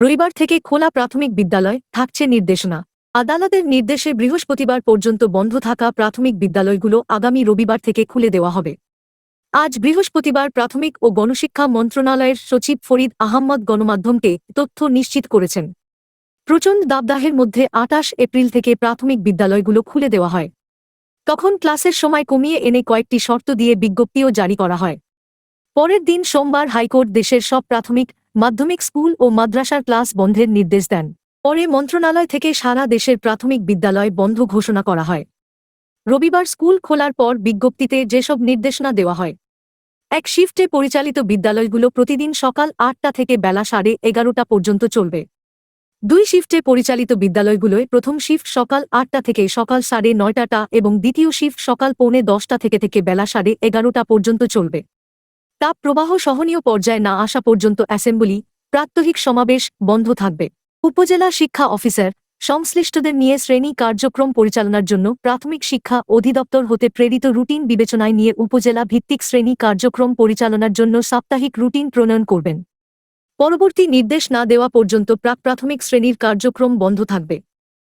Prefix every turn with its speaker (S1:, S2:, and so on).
S1: রবিবার থেকে খোলা প্রাথমিক বিদ্যালয় থাকছে নির্দেশনা। আদালতের নির্দেশে বৃহস্পতিবার পর্যন্ত বন্ধ থাকা প্রাথমিক বিদ্যালয়গুলো আগামী রবিবার থেকে খুলে দেওয়া হবে। আজ বৃহস্পতিবার প্রাথমিক ও গণশিক্ষা মন্ত্রণালয়ের সচিব ফরিদ আহম্মদ গণমাধ্যমকে তথ্য নিশ্চিত করেছেন। প্রচণ্ড দাবদাহের মধ্যে ২৮ এপ্রিল থেকে প্রাথমিক বিদ্যালয়গুলো খুলে দেওয়া হয়। তখন ক্লাসের সময় কমিয়ে এনে কয়েকটি শর্ত দিয়ে বিজ্ঞপ্তিও জারি করা হয়। পরের দিন সোমবার হাইকোর্ট দেশের সব প্রাথমিক, মাধ্যমিক স্কুল ও মাদ্রাসার ক্লাস বন্ধের নির্দেশ দেন। পরে মন্ত্রণালয় থেকে সারা দেশের প্রাথমিক বিদ্যালয় বন্ধ ঘোষণা করা হয়। রবিবার স্কুল খোলার পর বিজ্ঞপ্তিতে যেসব নির্দেশনা দেওয়া হয়, এক শিফটে পরিচালিত বিদ্যালয়গুলো প্রতিদিন সকাল ৮টা থেকে বেলা 11:30 পর্যন্ত চলবে। ২ শিফটে পরিচালিত বিদ্যালয়গুলোয় প্রথম শিফট সকাল ৮টা থেকে সকাল 9:30টা এবং দ্বিতীয় শিফট সকাল 10:45 থেকে বেলা 11:30 পর্যন্ত চলবে। তাপ প্রবাহ সহনীয় পর্যায়ে না আসা পর্যন্ত অ্যাসেম্বলি, প্রাত্যহিক সমাবেশ বন্ধ থাকবে। উপজেলা শিক্ষা অফিসার সংশ্লিষ্টদের নিয়ে শ্রেণী কার্যক্রম পরিচালনার জন্য প্রাথমিক শিক্ষা অধিদপ্তর হতে প্রেরিত রুটিন বিবেচনায় নিয়ে উপজেলা ভিত্তিক শ্রেণী কার্যক্রম পরিচালনার জন্য সাপ্তাহিক রুটিন প্রণয়ন করবেন। পরবর্তী নির্দেশ না দেওয়া পর্যন্ত প্রাক প্রাথমিক শ্রেণীর কার্যক্রম বন্ধ থাকবে।